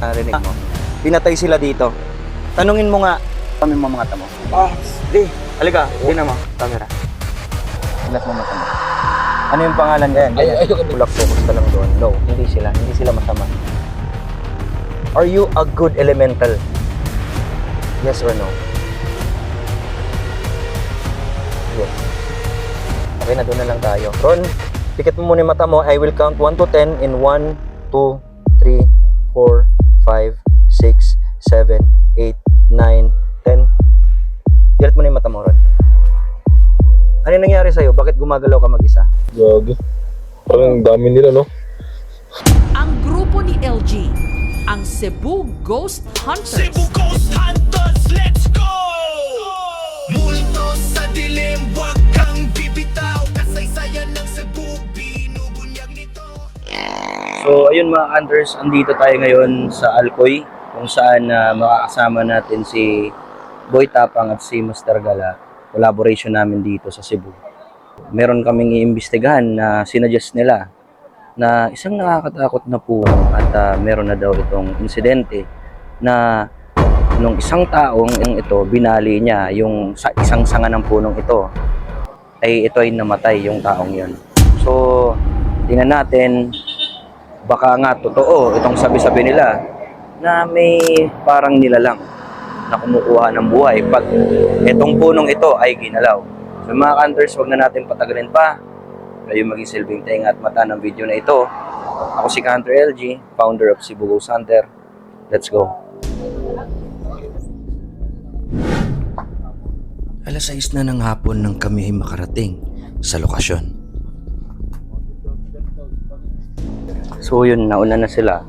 Narinig mo? Pinatay sila dito. Tanungin mo nga kami mga mata mo. Di. Halika, tingnan mo. Camera. Ilat mo mata mo. Ano yung pangalan ganyan? Bulak, focus ka lang doon. No, hindi sila. Hindi sila masama. Are you a good elemental? Yes or no? Yes. Okay na, doon na lang tayo. Ron, pikit mo muna yung mata mo. I will count 1 to 10 in 1, 2, 3, 4, 5, 6, 7, 8, 9, 10. Dilat mo na yung mata mo, Ron. Ano yung nangyari sa'yo? Bakit gumagalaw ka mag-isa? Gagi. Parang dami nila, no? Ang grupo ni LG, ang Cebu Ghost Hunters. Cebu Ghost Hunters, let's go! Multo sa dilim, wag kang bibitaw. Kasaysayan ng Cebu, binubunyag nito. So, ayun mga hunters, andito tayo ngayon sa Alcoy, kung saan makakasama natin si Boy Tapang at si Master Gala. Collaboration namin dito sa Cebu. Meron kaming iimbestigahan na sinuggest nila na isang nakakatakot na puno at meron na daw itong insidente na nung isang taong ito, binali niya yung isang sanga ng punong ito, ay ito ay namatay yung taong yon. So, tingnan natin, baka nga totoo itong sabi-sabi nila na may parang nilalang na kumukuha ng buhay pag itong punong ito ay ginalaw. So mga hunters, huwag na natin patagalin pa. Kayo maging silbing tenga at mata ng video na ito. Ako si Hunter LG, founder of Cebu Ghost Hunter. Let's go. Alas 6 na ng hapon nang kami ay makarating sa lokasyon. So yun, nauna na sila.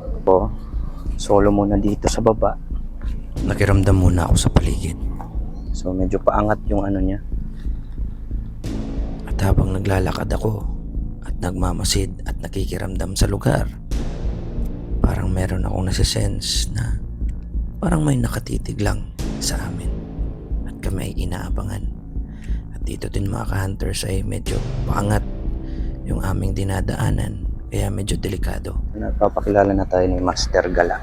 Solo muna dito sa baba. Nakiramdam muna ako sa paligid. So medyo paangat yung ano niya. At habang naglalakad ako at nagmamasid at nakikiramdam sa lugar, parang meron akong nasisense na parang may nakatitig lang sa amin. At kami ay inaabangan. At dito din mga ka-hunters ay medyo paangat yung aming dinadaanan. Kaya medyo delikado. Napapakilala na tayo ni Master Gala.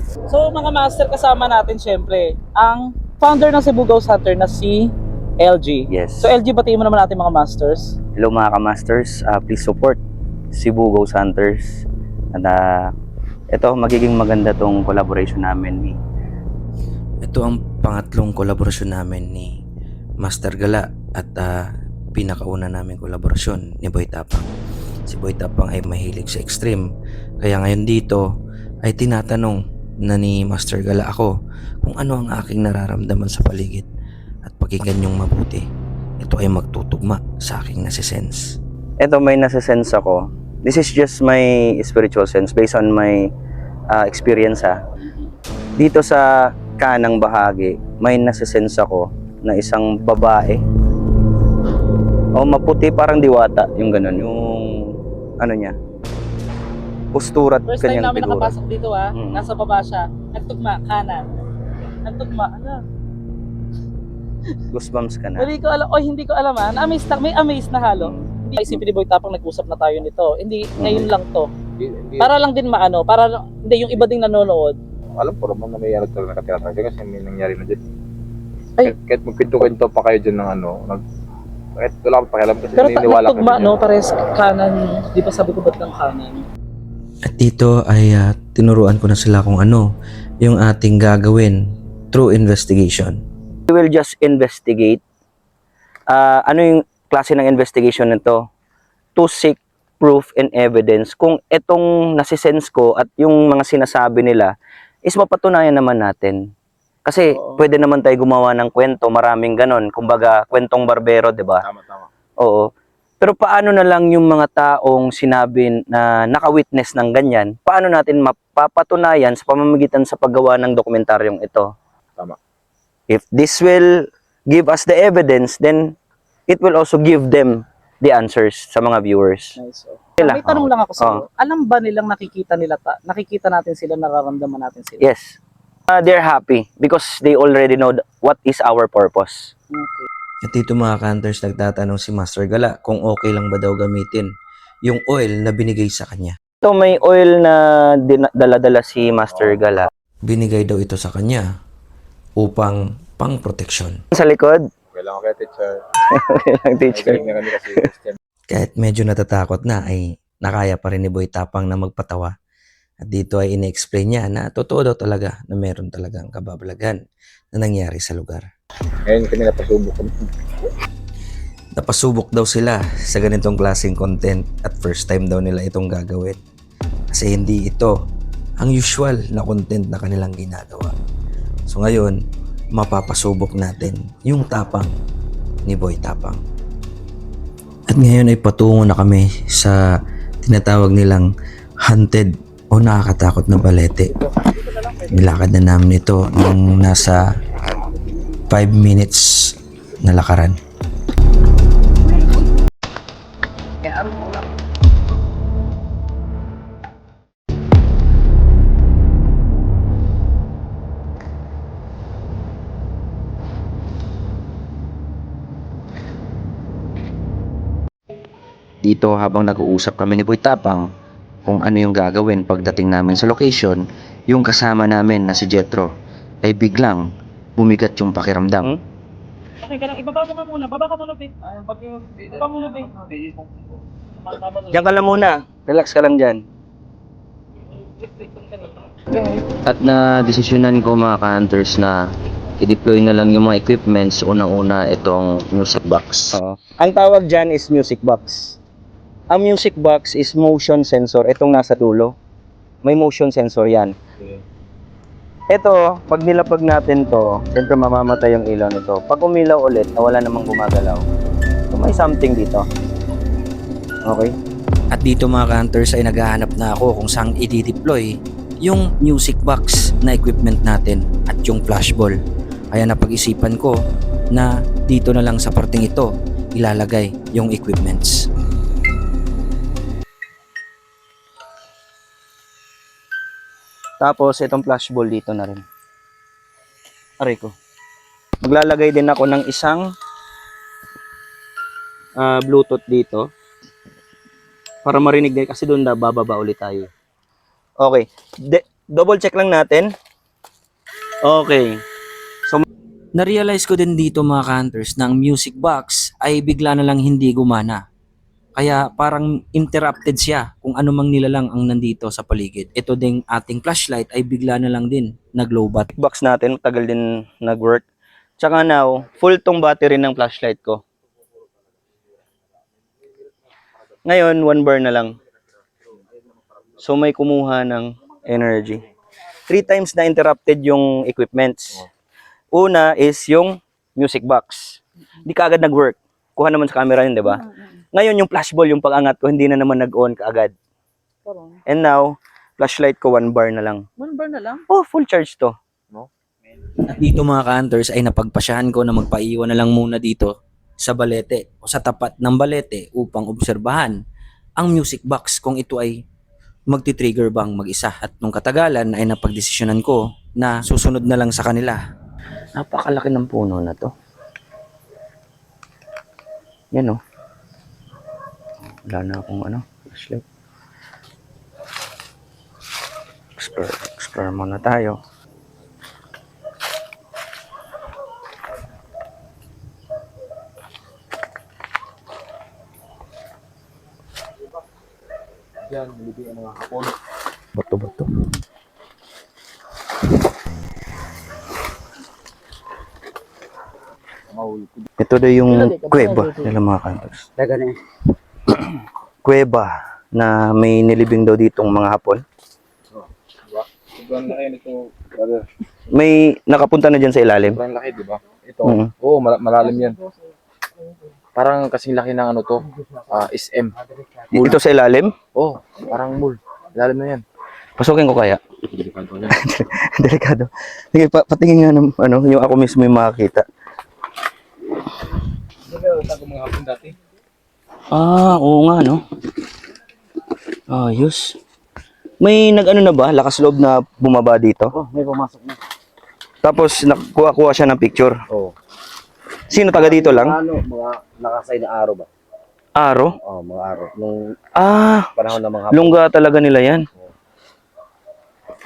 So mga master, kasama natin syempre ang founder ng Cebu Ghost Hunter na si LG. Yes. So LG, batiin mo naman natin mga masters. Hello mga ka-masters, please support Cebu Ghost Hunters. At ito, magiging maganda tong collaboration namin. Ito ang pangatlong collaboration namin ni Master Gala at pinakauna namin collaboration ni Boy Tapang. Si Boy Tapang ay mahilig sa extreme. Kaya ngayon dito ay tinatanong na ni Master Gala ako kung ano ang aking nararamdaman sa paligid. At pakinggan niyong mabuti, ito ay magtutugma sa aking nasisense. Ito, may nasisense ako. This is just my spiritual sense based on my experience Dito sa kanang bahagi, may nasisense ako na isang babae. Maputi, parang diwata, yung ganun, yung ano niya, postura at First time kanyang namin figura. nakapasok dito nasa baba siya. Nagtugma, kanan. Nagtugma, ano? Goosebumps ka na. Hindi ko alam may amaze na halo. Hindi isipin ni Boy Tapang nag-usap na tayo nito. Hindi, ngayon lang to. Para lang din maano, hindi yung iba ding nanonood. Alam ko naman na may ano talaga nakatira tayo kasi may nangyari na dyan. Ay. Kahit magpinto-kwento pa kayo dyan ng ano, kahit wala akong pakialam kasi Pero naniniwala ko nagtugma, dyan. no? Pares kanan. Di ba sabi ko ba't ng kanan? At dito ay tinuruan ko na sila kung ano yung ating gagawin through investigation. We will just investigate. Ano yung klase ng investigation nito? To seek proof and evidence kung itong nasisense ko at yung mga sinasabi nila is mapatunayan naman natin. Kasi pwede naman tayo gumawa ng kwento, maraming ganon. Kumbaga, kwentong barbero, di ba? Tama. Oo. Pero paano na lang yung mga taong sinabi na naka-witness ng ganyan, paano natin mapapatunayan sa pamamagitan sa paggawa ng dokumentaryong ito? Tama. If this will give us the evidence, then it will also give them the answers sa mga viewers. Nice. Sila. May tanong lang ako sa iyo. Alam ba nilang nakikita natin sila, nararamdaman natin sila? Yes. They're happy because they already know what is our purpose. Okay. At dito mga ka-hunters, nagtatanong si Master Gala kung okay lang ba daw gamitin yung oil na binigay sa kanya. Ito may oil na dala-dala si Master Gala. Binigay daw ito sa kanya upang pang-proteksyon. Sa likod, Okay lang, okay, teacher. lang teacher. Nakikinig na kami kasi Christian. Kahit medyo natatakot na ay nakaya pa rin ni Boy Tapang na magpatawa. At dito ay ine-explain niya na totoo daw talaga na meron talagang kababalagan na nangyari sa lugar. Ngayon kami napasubok kami. Napasubok daw sila sa ganitong klaseng content at first time daw nila itong gagawin. Kasi hindi ito ang usual na content na kanilang ginagawa. So ngayon, mapapasubok natin yung tapang ni Boy Tapang. At ngayon ay patungo na kami sa tinatawag nilang haunted o nakakatakot na balete. Nilakad na namin ito nung nasa 5 minutes na lakaran. Dito habang nag-uusap kami ni Boy Tapang kung ano yung gagawin pagdating namin sa location, yung kasama namin na si Jetro ay biglang bumigat yung pakiramdam. Okay ka lang, ibaba mo ka muna. Baba ka muna, babe. Baba muna, babe. Diyan ka lang muna. Relax ka lang dyan. At na desisyonan ko mga ka-hunters na i-deploy na lang yung mga equipments. Unang-una itong music box. Oo. Ang tawag dyan is music box. Ang music box is motion sensor. Itong nasa dulo. May motion sensor yan. Ito, pag nilapag natin to, siyempre mamamatay yung ilaw nito. Pag umilaw ulit, na wala namang gumagalaw. So may something dito. Okay? At dito mga ka-hunters ay naghahanap na ako kung saan i-deploy yung music box na equipment natin at yung flashball. Kaya napag-isipan ko na dito na lang sa parting ito ilalagay yung equipments. Tapos, itong flashball dito na rin. Aray ko. Maglalagay din ako ng isang Bluetooth dito. Para marinig din. Kasi doon na bababa ulit tayo. Okay. Double check lang natin. Okay. Na-realize ko din dito mga ka-hunters na ang music box ay bigla na lang hindi gumana. Kaya parang interrupted siya kung ano mang nilalang ang nandito sa paligid. Ito ding ating flashlight ay bigla na lang din nag-lowbat. Box natin. Tagal din nag-work. Tsaka now, full tong battery ng flashlight ko. Ngayon, 1 bar na lang. So may kumuha ng energy. 3 times na interrupted yung equipments. Una is yung music box. Hindi kaagad nag-work. Kuha naman sa camera yun, di ba? Ngayon yung flashball, yung pag-angat ko, hindi na naman nag-on kaagad. And now, flashlight ko 1 bar na lang. 1 bar na lang? Oh, full charge to. At dito mga ka-hunters ay napagpasyahan ko na magpaiwan na lang muna dito sa balete o sa tapat ng balete upang obserbahan ang music box kung ito ay magti-trigger bang mag-isa. At nung katagalan ay napagdesisyonan ko na susunod na lang sa kanila. Napakalaki ng puno na to. Yan oh. Wala na akong flashlight. Explore muna tayo. Diyan, nilibig ang mga hapon. Bato-bato. Ito daw yung kuweba nila mga kantos. Kuweba na may nilibing daw ditong mga hapon. Sobrang laki nito, brother. May nakapunta na dyan sa ilalim. Sobrang laki, di ba? Ito, Mhm. oo, malalim yan. Parang kasing laki ng ano to, SM. Dito sa ilalim? Oh, parang mul. Lalim na yan. Pasukin ko kaya. Delikado. Sige, patingin nga ng yung ako mismo yung makakita. Tago mga hapon dati. Ah, oo nga, no? Ayos. May nag-ano na ba? Lakas loob na bumaba dito? Oh, may pumasok na. Tapos nakuha siya ng picture. Oo. Sino taga dito lang? Ano, mga nakasay na araw ba? Aro? Oh, mga araw. Nung Ah, panahon ng mga hapon. lungga talaga nila yan.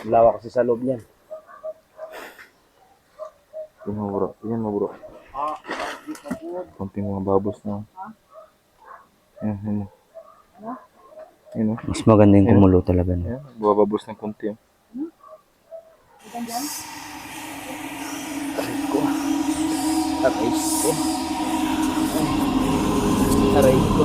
Lawak kasi sa loob niyan. Yan mo bro. Yan mo bro. Konting mga babos na. Yan, yan mo. Yan o. Mas maganda yung kumulo talaga. No? Yan. Bababos ng konti. Oh. Aray ko. Aray ko.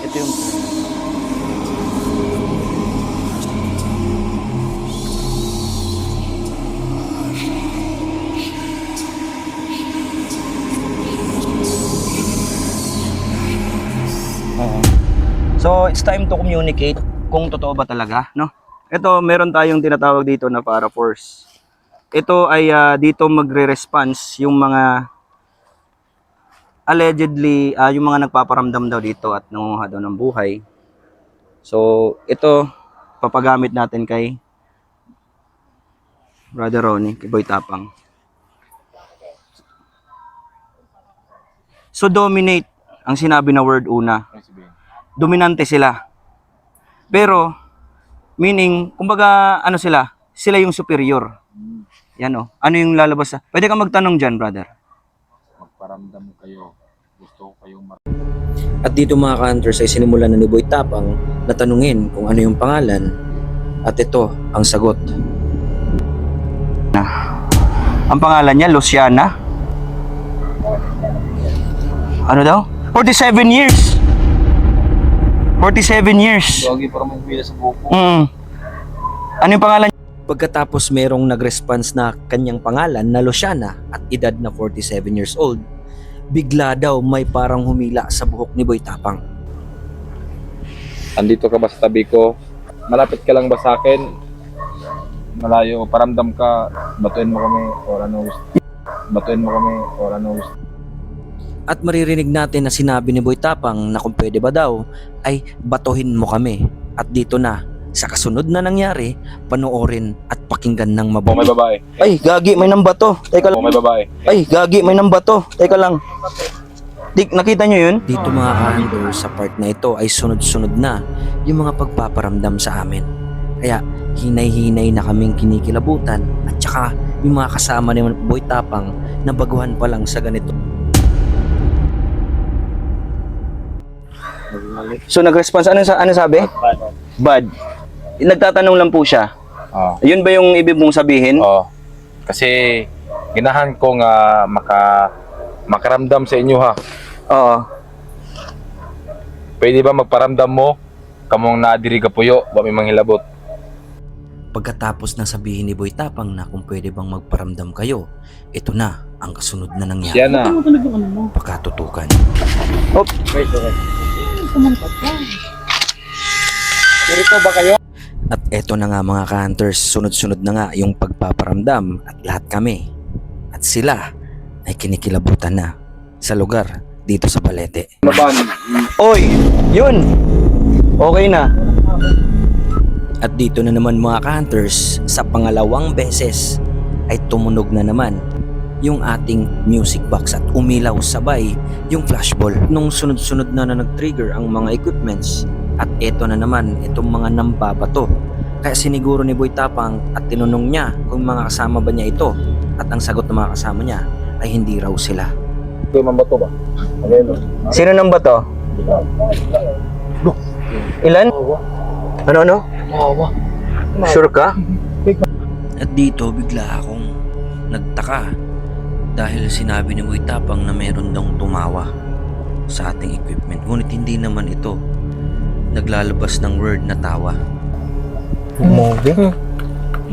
Ito yung So, it's time to communicate kung totoo ba talaga, no? Ito, meron tayong tinatawag dito na para force. Ito ay dito magre-response yung mga allegedly, yung mga nagpaparamdam daw dito at nangunguha daw ng buhay. So, ito, papagamit natin kay Brother Ronnie, kay Boy Tapang. So, dominate ang sinabi na word una. Dominante sila. Pero, meaning, kumbaga, ano sila? Sila yung superior. Yan o. Ano yung lalabas sa... Pwede ka magtanong dyan, brother. Magparamdam kayo. Gusto ko kayong At dito mga ka-hunters ay sinimulan na ni Boy Tapang na tanungin kung ano yung pangalan at ito ang sagot. Ang pangalan niya, Luciana. Ano daw? 47 years! 47 years. Lagi para may bila sa buko. Ano yung pangalan? Pagkatapos merong nag-response na kanyang pangalan na Luciana at edad na 47 years old, bigla daw may parang humila sa buhok ni Boy Tapang. Andito ka ba sa tabi ko? Malapit ka lang ba sa akin? Malayo, paramdam ka, batuin mo kami or ano gusto. Batuin mo kami or ano gusto. At maririnig natin na sinabi ni Boy Tapang na kung pwede ba daw ay batuhin mo kami. At dito na, sa kasunod na nangyari, panoorin at pakinggan ng O may mabuti. babae. Ay, gagi, may nambato. Teka lang. O may babae. Ay, gagi, may nambato. Teka lang. Nakita nyo yun? Dito mga ka-hunters, sa part na ito ay sunod-sunod na yung mga pagpaparamdam sa amin. Kaya hinay-hinay na kaming kinikilabutan at saka yung mga kasama ni Boy Tapang na baguhan pa lang sa ganito. So, nag-response. Ano sabi? Bad. Nagtatanong lang po siya. Oh. Yun ba yung ibig mong sabihin? Oh. Kasi ginahan ko nga makaramdam sa inyo ha. Oo. Pwede ba magparamdam mo kamong naadiri ka puyo, wa may manghilabot. Pagkatapos na sabihin ni Boy Tapang na kung pwede bang magparamdam kayo, ito na ang kasunod na nangyari. Siya na. Ano talaga ano mo? Pagkatutukan. Kumantat ka. Dito ba kayo? At eto na nga mga ka-hunters, sunod-sunod na nga yung pagpaparamdam at lahat kami at sila ay kinikilabutan na sa lugar dito sa Balete. Laban. Oy, yun. Okay na. At dito na naman mga ka-hunters, sa pangalawang beses ay tumunog na naman yung ating music box at umilaw sabay yung flashball. Nung sunod-sunod na nag-trigger ang mga equipments at eto na naman itong mga nambabato. Kaya siniguro ni Boy Tapang at tinanong niya kung mga kasama ba niya ito at ang sagot ng mga kasama niya ay hindi raw sila. Ito yung mambato ba? Sino nang ba to? Ilan? Ano? Sure ka? At dito bigla akong nagtaka dahil sinabi ni Boy Tapang na meron daw tumawa sa ating equipment. Ngunit hindi naman ito naglalabas ng word na tawa. Movie?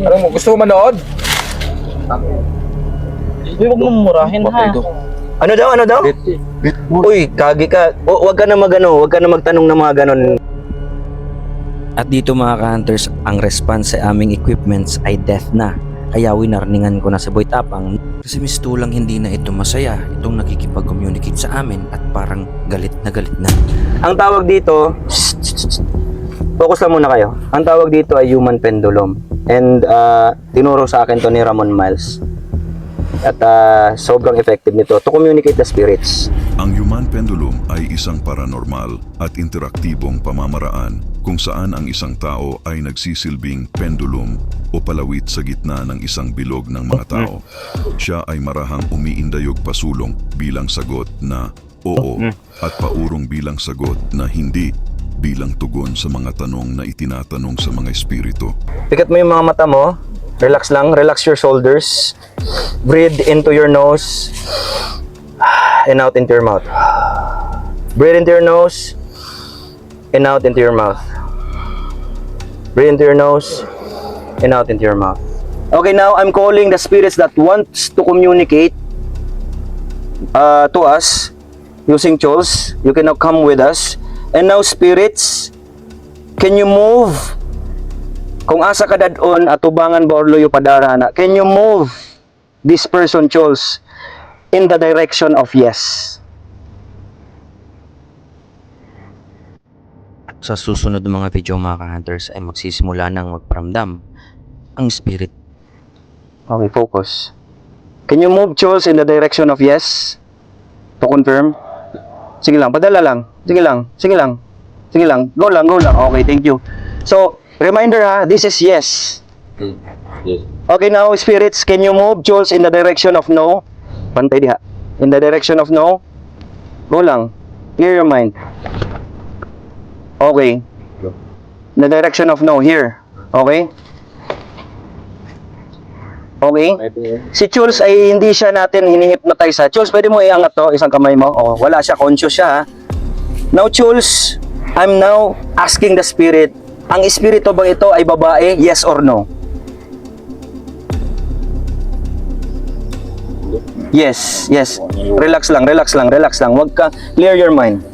Ano mo, gusto mo manood? Uy, huwag mong murahin ha. Ano daw? Uy, kagi ka. Wag ka na wag ka na magtanong ng mga ganon. At dito mga ka-hunters, ang response sa aming equipments ay death na. Kaya winarningan ko na si Boy Tapang Kasi mistulang hindi na ito masaya, itong nakikipag-communicate sa amin at parang galit na galit na. Ang tawag dito, focus lang muna kayo. Ang tawag dito ay human pendulum. And tinuro sa akin to ni Ramon Miles. At sobrang effective nito to communicate the spirits. Ang human pendulum ay isang paranormal at interaktibong pamamaraan kung saan ang isang tao ay nagsisilbing pendulum o palawit sa gitna ng isang bilog ng mga tao. Siya ay marahang umiindayog pasulong bilang sagot na oo at paurong bilang sagot na hindi bilang tugon sa mga tanong na itinatanong sa mga espiritu. Pikat mo yung mga mata mo. Relax lang. Relax your shoulders. Breathe into your nose. And out into your mouth. Breathe into your nose. And out into your mouth. Breathe into your nose. And out into your mouth. Okay, now I'm calling the spirits that wants to communicate to us using chulls. You can now come with us. And now spirits, can you move? Kung asa ka dadon atubangan ba or luyo padarana, can you move this person chulls in the direction of yes? Sa susunod ng mga video mga ka-hunters ay magsisimula ng magparamdam ang spirit. Okay, focus. Can you move chulls in the direction of yes? To confirm? Sige lang, padala lang. Sige lang, sige lang. Sige lang, go lang, go lang. Okay, thank you. So, reminder ha, this is yes. Yes. Okay, now spirits, can you move chulls in the direction of no? Pantay diha. In the direction of no? Go lang. Clear your mind. Okay. In the direction of no, here. Okay? Okay? Si Chulls ay hindi siya natin hinihipnotize ha. Chulls, pwede mo iangat to, isang kamay mo. Oh, wala siya, conscious siya ha. Now Chulls, I'm now asking the spirit, ang espiritu bang ito ay babae, yes or no? Yes, yes. Relax lang, relax lang, relax lang. Huwag ka, clear your mind.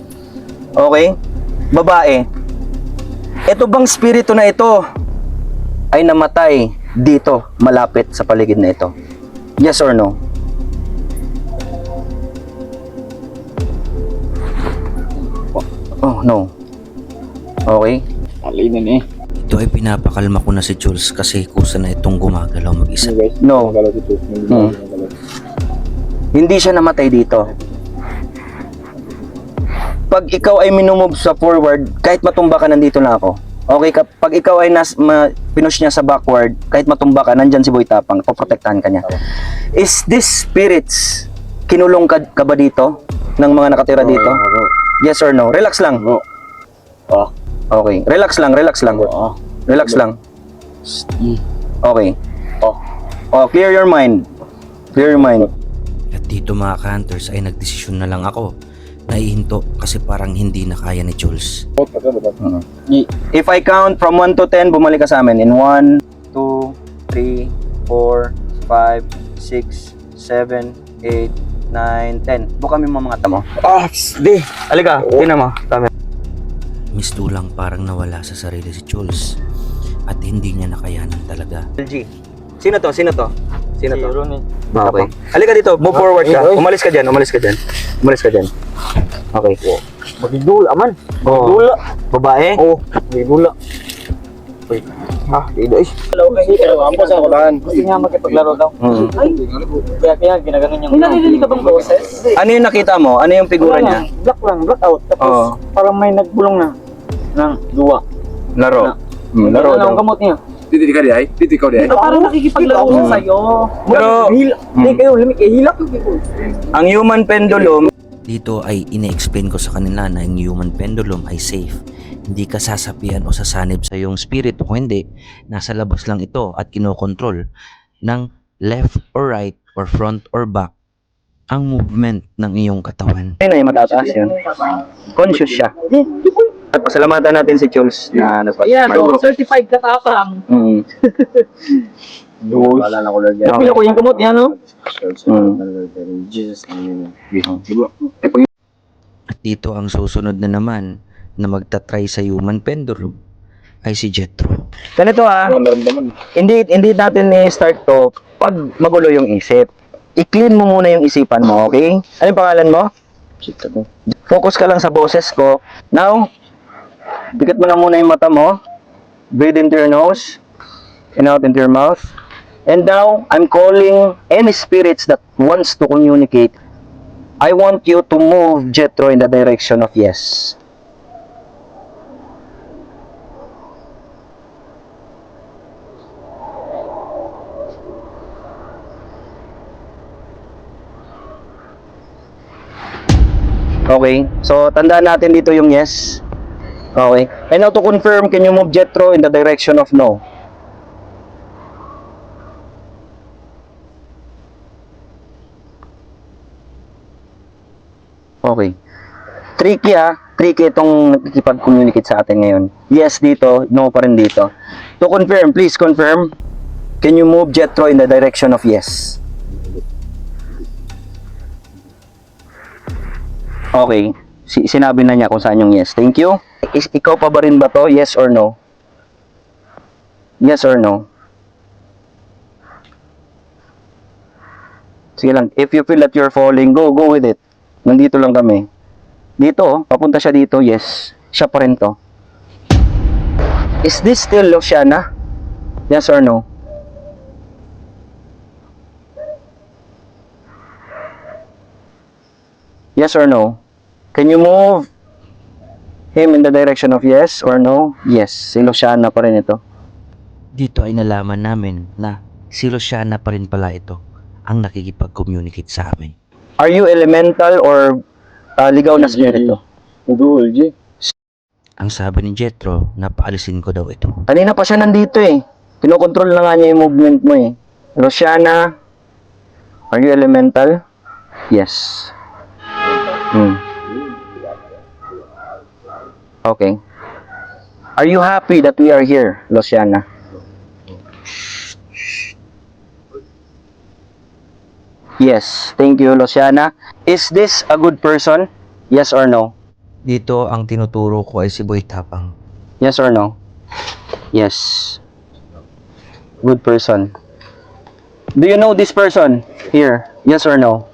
Okay? Babae. Ito bang spirito na ito ay namatay dito, malapit sa paligid na ito? Yes or no? Oh, no. Okay? Alinan eh. Ito ay pinapakalma ko na si Jules kasi kusa na itong gumagalaw mag-isa. No. Hindi siya namatay dito. Pag ikaw ay minumove sa forward, kahit matumba ka, nandito na ako. Okay, pag ikaw ay pinush niya sa backward, kahit matumba ka, nandyan si Boy Tapang, poprotektahan ka niya. Is this spirits, kinulong ka ba dito? Ng mga nakatira dito? Yes or no? Relax lang. Okay, relax lang, relax lang. Relax lang. Okay. Oh, clear your mind. Clear your mind. At dito mga ka-hunters ay nagdesisyon na lang ako. Naihinto kasi parang hindi na kaya ni Jules. If I count from 1 to 10, bumalik ka sa amin. In 1, 2, 3, 4, 5, 6, 7, 8, 9, 10. Buka mo yung mga mata mo. Di. Halika, tingnan mo. Tama. Mistulang parang nawala sa sarili si Jules at hindi niya nakayanan talaga. LG. Sino to? Sino to? Sino to? Ronnie. Okay. Halika dito, move forward ka. Umalis ka dyan, umalis ka dyan. Umalis ka dyan. Okay. Magigula man. Oh. Babae? Oh, magigula. Wait. Ha, dito eh. Ampo sa kulaan. Kasi nga magkipaglaro daw. Kaya ginaganon yung... May naririnig ka bang boses? Ano yung nakita mo? Ano yung figura niya? Black lang, black out. Tapos parang may nagbulong na ng duwa. Laro. Laro daw. Ang gamot niya. Dito ka di ay? Dito ka di ay? Parang nakikipaglaro siya sa'yo. Pero Hindi kayo, limit kayo. Hilak yung people. ang human pendulum, Dito ay ine-explain ko sa kanila na ang human pendulum ay safe. Hindi ka sasapian o sasanib sa iyong spirit o hindi. Nasa labas lang ito at kinokontrol ng left or right or front or back ang movement ng iyong katawan. ayun ay matataas yun. Conscious siya. At pasalamatan natin si Jules na Yeah, so certified ka tapang. Wala na ko lang yan. Pila ko yung gamot niya, no? Jesus. At dito ang susunod na naman na magta-try sa human pendulum ay si Jethro. Ganito ha, hindi natin i-start to pag magulo yung isip. i-clean mo muna yung isipan mo, okay? Ano yung pangalan mo? Focus ka lang sa boses ko. Now, dikit mo na muna yung mata mo. Breathe into your nose and out into your mouth. And now, I'm calling any spirits that wants to communicate. I want you to move Jethro in the direction of yes. Okay, so tandaan natin dito yung yes. Okay, and now to confirm, can you move Jethro in the direction of no? Okay. Tricky tricky itong nakikipag-communicate sa atin ngayon. Yes dito, no pa rin dito. To confirm, please confirm, can you move Jethro in the direction of yes? Okay. Sinabi na niya kung saan yung yes. Thank you. Ikaw pa ba rin ba to? Yes or no? Yes or no? Sige lang. If you feel that you're falling, go with it. Nandito lang kami. Dito, papunta siya dito. Yes. Siya pa rin to. Is this still Luciana? Yes or no? Yes or no? Can you move him in the direction of yes or no? Yes. Si Luciana pa rin ito. Dito ay nalaman namin na si Luciana pa rin pala ito ang nakikipag-communicate sa amin. Are you elemental or ligaw na spirito? Ang sabi ni Jethro, napaalisin ko daw ito. Kanina pa siya nandito eh. Kinokontrol na nga niya yung movement mo eh. Luciana, are you elemental? Yes. Okay. Are you happy that we are here, Luciana? Yes. Thank you, Luciana. Is this a good person? Yes or no? Dito ang tinuturo ko ay si Boy Tapang. Yes or no? Yes. Good person. Do you know this person here? Yes or no?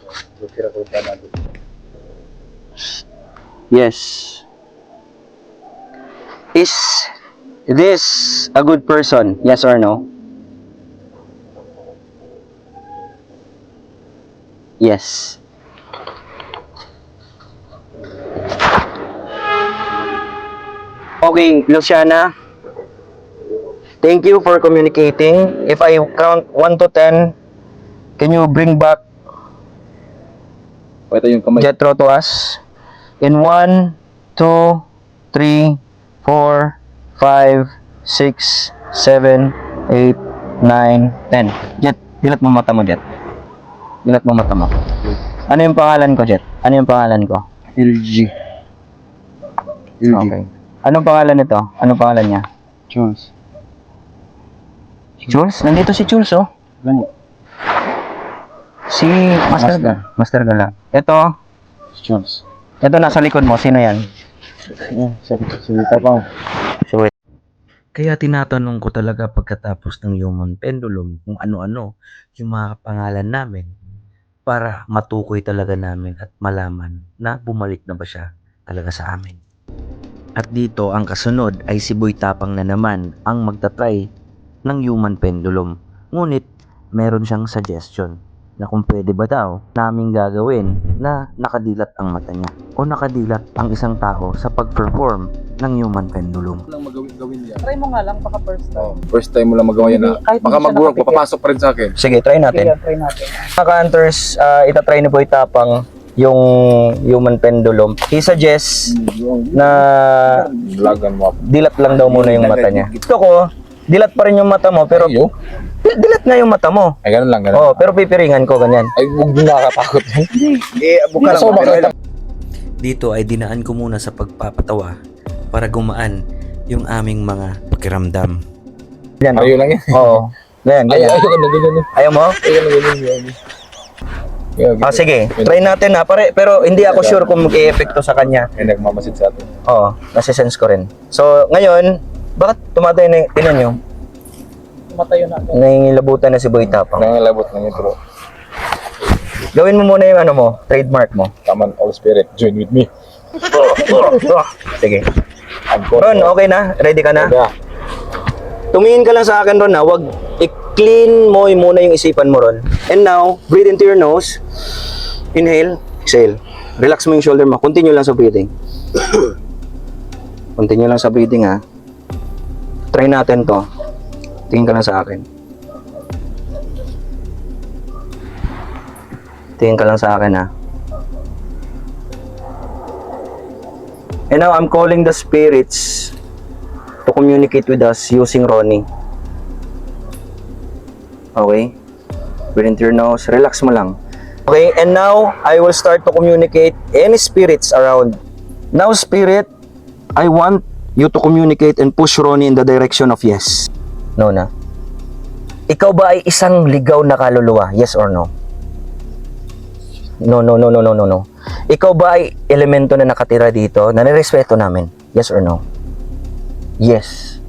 Yes. Is this a good person? Yes or no? Yes. Okay, Luciana. Thank you for communicating. If I count 1 to 10, can you bring back Pakita yung kamay. Jethro to us? In 1, 2, 3, 4, 5, 6, 7, 8, 9, 10. Jet, dilat mo mata mo, Jet. Dilat mo mata mo. Ano yung pangalan ko, Jet? Ano yung pangalan ko? LG. Okay. Anong pangalan nito? Anong pangalan niya? Jules. Jules? Nandito si Jules, oh. Gani. Si Master Gala. Ito, Jules. ito nasa likod mo. Sino yan? Salita pa. Kaya tinatanong ko talaga pagkatapos ng Human Pendulum kung ano-ano yung mga pangalan namin para matukoy talaga namin at malaman na bumalik na ba siya talaga sa amin. At dito ang kasunod ay si Boy Tapang na naman ang magtatry ng Human Pendulum. Ngunit meron siyang suggestion na kung pwede ba daw naming gagawin na nakadilat ang mata niya o nakadilat ang isang tao sa pag-perform ng Human Pendulum. Lang magawin yan. Try mo nga lang, baka first time. First time mo lang magawa yan na. Kahit Baka hindi siya mag-work, nakapikit. papapasok pa rin sa akin. Sige, try natin. Sige, try natin. Mga ka-hunters, itatry ni Boy Tapang yung Human Pendulum. He suggests na Lagan mo ako. dilat lang daw muna yung mata niya. Gusto ko, dilat pa rin yung mata mo, pero Ayo. dilat nga yung mata mo. Ay, ganun lang, ganun. Oh, pero pipiringan ko ganyan. Ay, huwag mo nakakatakot yan. Buka So, makita. Dito ay dinaan ko muna sa pagpapatawa para gumaan yung aming mga pakiramdam. Yan, Ayaw lang yan. Oo. Ganyan, Ay, ganyan. ayaw ka na ganyan. Ayaw mo? Ayaw na ganyan. Sige, try natin ha. Pero hindi ako sure kung mag-e-epekto sa kanya. May nagmamasid sa atin. Oo, nasisense ko rin. So, ngayon, bakit tumatay na, tinan nyo, Matayo na ako. nangingilabutan na si Boy Tapang. Nangalabot na yun, bro. Gawin mo muna yung ano mo, trademark mo. Come on, all spirit, join with me. Sige. I'm going. Ron, okay na? Ready ka na? Yeah. Tumingin ka lang sa akin, Ron, ha? Wag i-clean mo muna yung isipan mo, Ron. And now, breathe into your nose. Inhale, exhale. Relax mo yung shoulder mo. Continue lang sa breathing. Continue lang sa breathing, ha? Try natin to. Tingin ka lang sa akin. Tingin ka lang sa akin, ha? And now, I'm calling the spirits to communicate with us using Ronnie. Okay? Breathe into your nose. Relax mo lang. Okay, and now, I will start to communicate any spirits around. Now, spirit, I want you to communicate and push Ronnie in the direction of yes. No na. Ikaw ba ay isang ligaw na kaluluwa? Yes or no? No. Ikaw ba ay elemento na nakatira dito na nirespeto namin? Yes or no? Yes.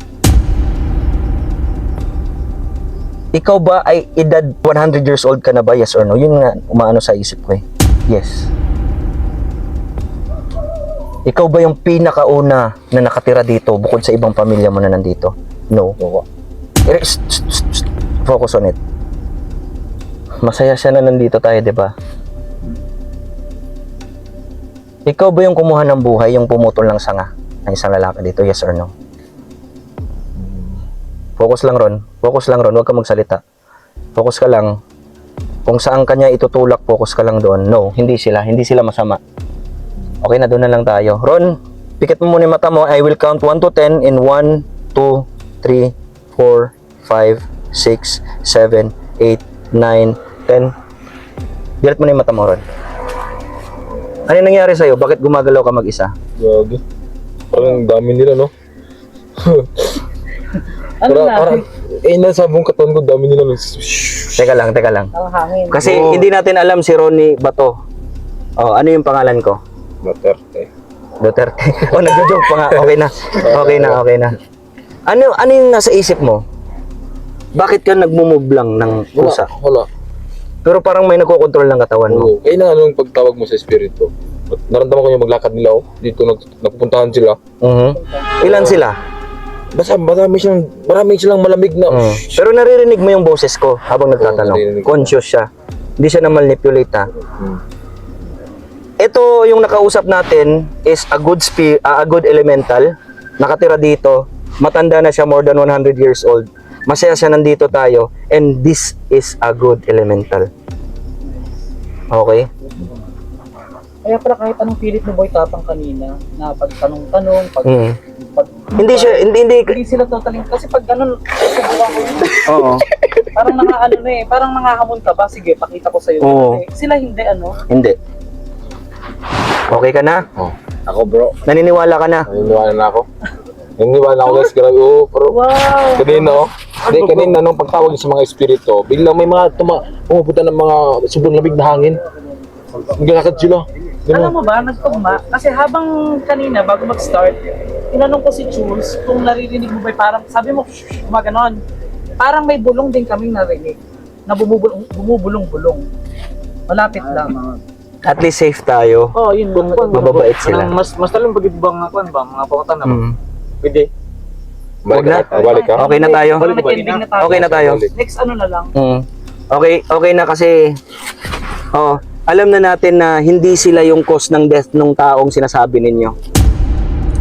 Ikaw ba ay edad 100 years old ka na ba? Yes or no? Yun nga umaano sa isip ko eh. Yes. Ikaw ba yung pinakauna na nakatira dito bukod sa ibang pamilya mo na nandito? No. Focus on it. Masaya siya na nandito tayo, di ba? Ikaw ba yung kumuha ng buhay, yung pumutol ng sanga ng isang lalaki dito? Yes or no? Focus lang, Ron. Focus lang, Ron. Huwag ka magsalita. Focus ka lang. Kung saan kanya itutulak, focus ka lang doon. No, hindi sila. Hindi sila masama. Okay na, doon na lang tayo. Ron, pikit mo muna yung mata mo. I will count 1 to 10 in 1, 2, 3, 4, 5, 6, 7, 8, 9, 10. Dilat mo na yung mata mo, Ron. Ano yung nangyari sa'yo? Bakit gumagalaw ka mag-isa? Gagi. Parang dami nila, no? Ano na? Parang, nasa buong katawan ko, dami nila. Teka lang. Ang hangin. Kasi hindi natin alam si Ronnie Bato. Oh, ano yung pangalan ko? Duterte. Oh, nagjo-joke pa nga. Okay na. Ano yung nasa isip mo? Bakit ka nagmo-move lang ng pusa? Wala. Pero parang may nagkokontrol ng katawan mo. Oo. Kaya na anong pagtawag mo sa espiritu? Naramdaman ko yung maglakad nila, oh. Dito nagpupuntahan sila. Ilan sila? Basta marami silang malamig na. Pero naririnig mo yung boses ko habang nagtatanong. naririnig ko. Conscious siya. Hindi siya na-manipulate, ha? Hmm. Ito yung nakausap natin is a good elemental. Nakatira dito. Matanda na siya, more than 100 years old. Masaya siya nandito tayo. And this is a good elemental. Okay? Kaya pala kahit anong pilit ni Boy Tapang kanina, na pagtanong-tanong, Hindi sila totally, kasi pag ganun, subukan ko yun. Oo. Parang parang nangahamon ka ba? Sige, pakita ko sa'yo. Oo. Sila hindi, Hindi. Okay ka na? Oh. Ako, bro. Naniniwala ka na? Naniniwala na ako. Naniniwala na ako, guys. Grabe, pero Wow! kanina, oh. Hindi, kanina nung pagtawag sa mga espiritu, biglang may mga pumupunta ng mga subong lamig na hangin. Naglalakad sila. Alam mo ba, nagtugma, kasi habang kanina, bago mag-start, tinanong ko si Jules kung naririnig mo ba, parang, sabi mo, gumaganon. Parang may bulong din kaming narinig, na bumubulong-bulong. Malapit lang. At least safe tayo. Oh, yun. Mababait sila. Mas talang pag-ibang ako ba mga pangatan na pwede. Wag na. Balik ka. Okay na tayo. Parang nag-ending na tayo. Okay na tayo. Next ano na lang. Okay na kasi alam na natin na hindi sila yung cause ng death ng taong sinasabi ninyo.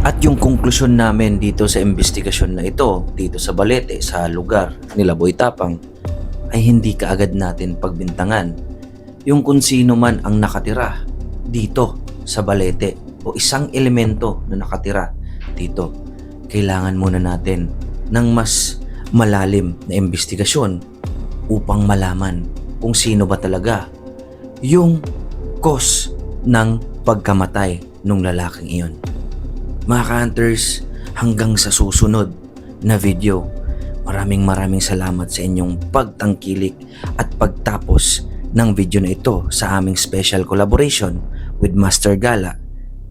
At yung konklusyon namin dito sa investigasyon na ito, dito sa Balete, sa lugar nila Boy Tapang, ay hindi kaagad natin pagbintangan yung kung sino man ang nakatira dito sa Balete o isang elemento na nakatira dito. Kailangan muna natin ng mas malalim na investigasyon upang malaman kung sino ba talaga yung cause ng pagkamatay ng lalaking iyon. Mga ka-hunters, hanggang sa susunod na video, maraming salamat sa inyong pagtangkilik at pagtapos ng video na ito sa aming special collaboration with Master Gala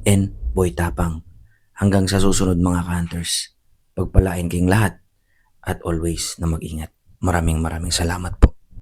and Boy Tapang. Hanggang sa susunod mga ka-hunters, pagpalain kayong lahat at always na mag-ingat. Maraming salamat po.